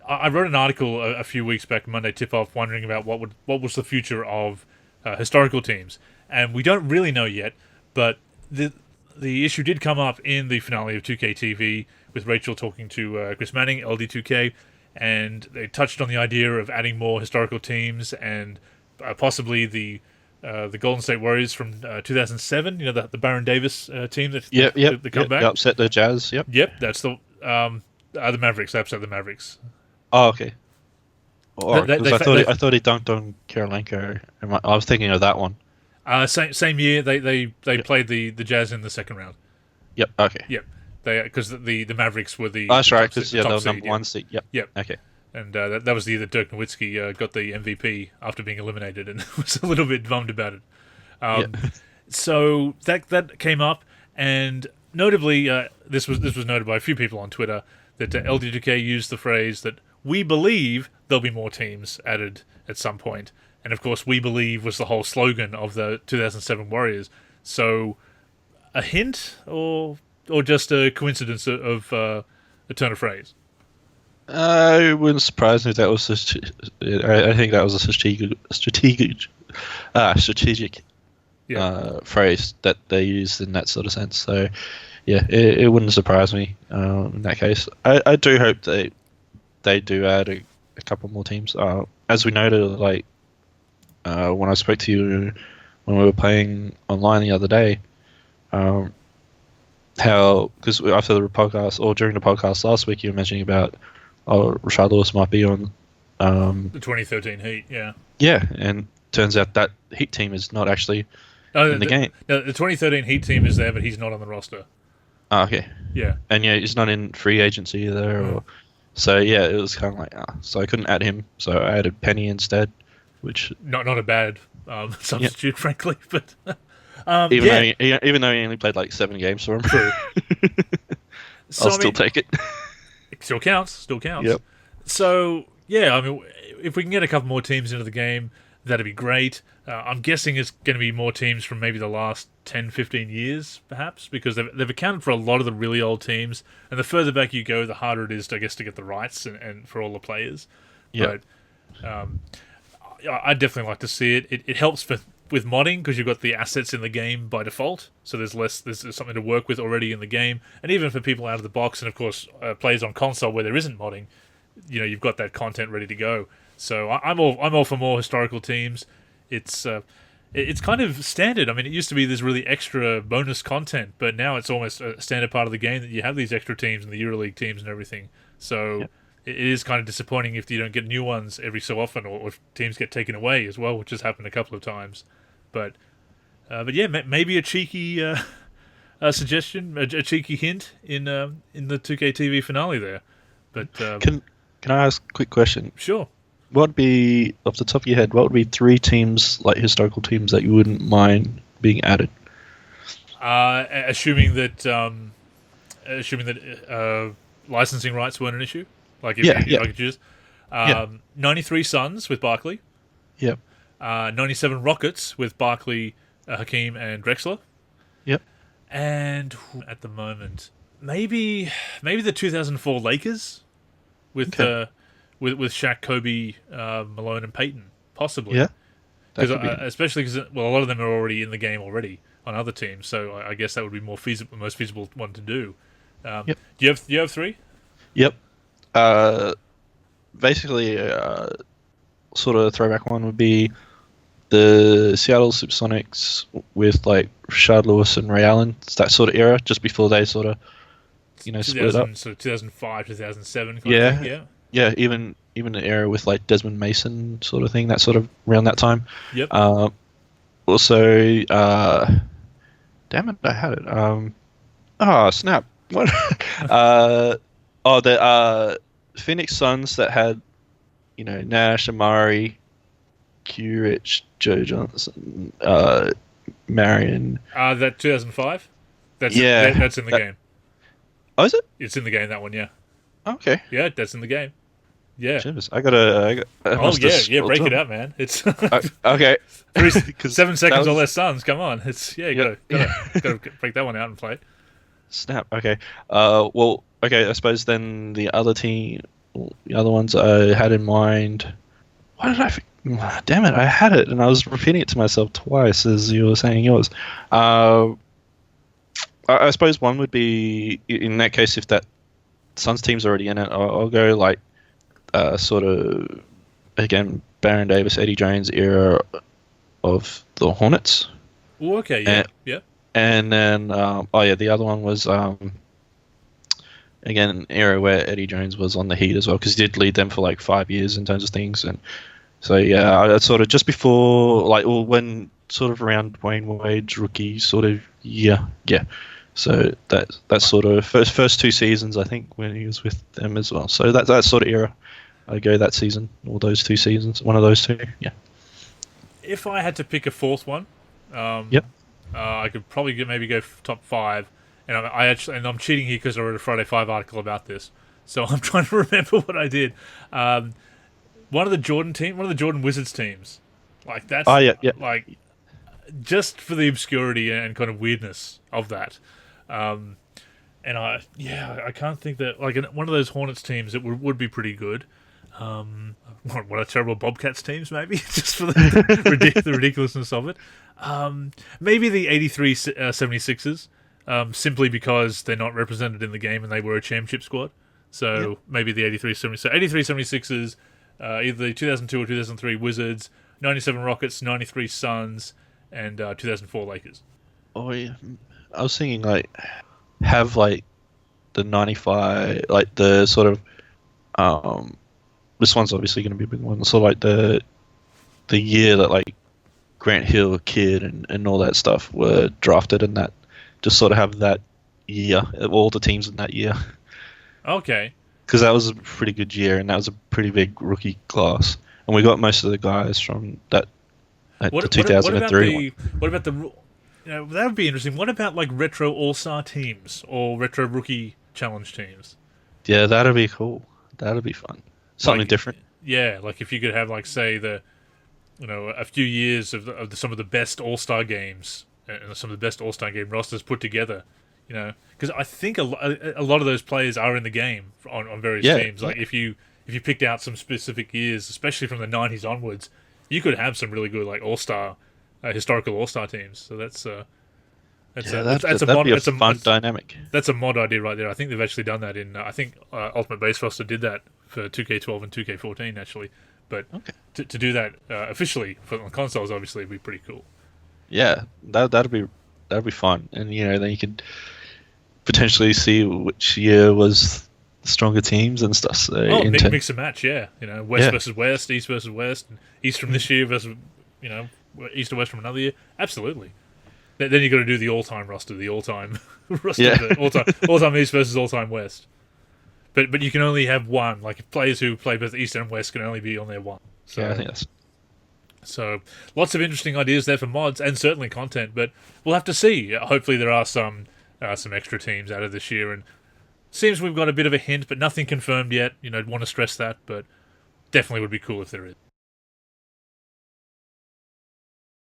I wrote an article a few weeks back, Monday Tip Off, wondering about what was the future of historical teams, and we don't really know yet. But the issue did come up in the finale of 2K TV with Rachel talking to Chris Manning, LD2K, and they touched on the idea of adding more historical teams and possibly the Golden State Warriors from 2007. You know, the Baron Davis team that the comeback upset the Jazz. Yep, that's the Mavericks. They upset the Mavericks. Oh, okay. I thought he dunked on Karolinko. I was thinking of that one. Same year they played the Jazz in the second round. Yep. Okay. Yep. Because the Mavericks were the that's right. Because they were number one seed. Yep. Yep. Okay. And that was the year that Dirk Nowitzki got the MVP after being eliminated, and was a little bit bummed about it. So that came up, and notably, this was noted by a few people on Twitter that LD2K used the phrase that we believe there'll be more teams added at some point, and of course, we believe was the whole slogan of the 2007 Warriors. So, a hint or just a coincidence of a turn of phrase. It wouldn't surprise me if that was I think that was a strategic phrase that they used in that sort of sense. So, yeah, it wouldn't surprise me in that case. I do hope they do add a couple more teams. As we noted, like when I spoke to you when we were playing online the other day, how because after the podcast or during the podcast last week, you were mentioning about Rashard Lewis might be on the 2013 Heat. Yeah, and turns out that Heat team is not actually in the game. No, the 2013 Heat team is there, but he's not on the roster. Oh, okay. Yeah. And he's not in free agency either. So yeah, it was kind of like so I couldn't add him, so I added Penny instead, which not a bad substitute, frankly, but even though he only played like 7 games for him, true. I'll still take it. It still counts. Yep. So yeah, I mean, if we can get a couple more teams into the game, that'd be great. I'm guessing it's going to be more teams from maybe the last 10, 15 years, perhaps, because they've accounted for a lot of the really old teams. And the further back you go, the harder it is, I guess, to get the rights and for all the players. Yeah. But I'd definitely like to see it. It helps with modding because you've got the assets in the game by default, so there's something to work with already in the game. And even for people out of the box, and of course players on console where there isn't modding, you know, you've got that content ready to go. So I'm all for more historical teams. It's kind of standard. I mean, it used to be this really extra bonus content, but now it's almost a standard part of the game that you have these extra teams and the EuroLeague teams and everything. So it is kind of disappointing if you don't get new ones every so often, or if teams get taken away as well, which has happened a couple of times. But yeah, maybe a cheeky suggestion, a cheeky hint in the 2K TV finale there. But can I ask a quick question? Sure. What would be, off the top of your head, what would be 3 teams, like historical teams, that you wouldn't mind being added? Assuming that licensing rights weren't an issue, like if I could choose. 93 Suns with Barkley. Yep. 97 Rockets with Barkley, Hakeem, and Drexler. Yep. And at the moment, maybe the 2004 Lakers with Shaq, Kobe, Malone, and Peyton, possibly. Yeah. Especially because a lot of them are already in the game already on other teams, so I guess that would be most feasible one to do. Yep. Do you have 3? Yep. Basically, sort of throwback one would be the Seattle Supersonics with like Rashard Lewis and Ray Allen. It's that sort of era, just before they sort of, split up. So 2005, 2007. Yeah, even an era with like Desmond Mason sort of thing, that sort of around that time. Yep. Also, damn it, I had it. Snap! What? The Phoenix Suns that had, Nash, Amari, Q Rich, Joe Johnson, Marion. That 2005. That's in the game. Oh, is it? It's in the game, that one. Yeah. Okay. Yeah, that's in the game. Yeah. Jeez, I got. Break it up, man. It's okay. 7 seconds or less Suns. Come on, you gotta break that one out and play it. Snap. Okay. I suppose then the other team the other ones I had in mind. What did Damn it! I had it, and I was repeating it to myself twice as you were saying yours. Uh, I suppose one would be in that case if that Suns team's already in it. I'll go like sort of again Baron Davis, Eddie Jones era of the Hornets. Oh, okay, yeah, yeah. And then oh yeah, the other one was again an era where Eddie Jones was on the Heat as well because he did lead them for like 5 years in terms of things. And so yeah, I sort of just before when sort of around Wayne Wade's rookie sort of year, yeah. So that's sort of first 2 seasons I think when he was with them as well. So that sort of era, I go that season or those 2 seasons, one of those two, yeah. If I had to pick a fourth one, Yep. I could probably maybe go top 5, and I'm cheating here because I wrote a Friday 5 article about this, so I'm trying to remember what I did. One of the Jordan Wizards teams, like that's Yeah. like just for the obscurity and kind of weirdness of that. And I can't think that like one of those Hornets teams that would be pretty good. What a terrible Bobcats teams, maybe just for the ridiculousness of it. Maybe the 83 76ers, simply because they're not represented in the game and they were a championship squad. So yep. Maybe the 83 76ers, either the 2002 or 2003 Wizards, 97 Rockets, 93 Suns, and 2004 Lakers. Oh yeah, I was thinking like have like the 95, like the sort of this one's obviously going to be a big one. So like the year that like Grant Hill, Kidd, and all that stuff were drafted, and that just sort of have that year, all the teams in that year. Okay. Because that was a pretty good year, and that was a pretty big rookie class, and we got most of the guys from that. The 2003 what about the? That would be interesting. What about like retro All-Star teams or retro rookie challenge teams? Yeah, that'd be cool. That'd be fun. Something different. Yeah, like if you could have like say a few years of some of the best All-Star games and some of the best All-Star game rosters put together. Because I think a lot of those players are in the game on various teams. Like if you picked out some specific years, especially from the 90s onwards, you could have some really good like All-Star, historical All-Star teams. So that's a fun dynamic. That's a mod idea right there. I think they've actually done that in. I think Ultimate Base Roster did that for 2K12 and 2K14 actually. But to do that officially for the consoles, obviously, would be pretty cool. Yeah, that'd be fun, and then you could potentially see which year was the stronger teams and stuff. So mix and match, yeah. West versus West, East versus West, and East from this year versus East or West from another year. Absolutely. Then you got to do the all-time roster, the all-time roster, all-time East versus all-time West. But you can only have one. Like players who play both East and West can only be on their one. So, yeah, I think that's. So lots of interesting ideas there for mods and certainly content. But we'll have to see. Hopefully there are some extra teams out of this year, and seems we've got a bit of a hint, but nothing confirmed yet. Want to stress that, but definitely would be cool if there is.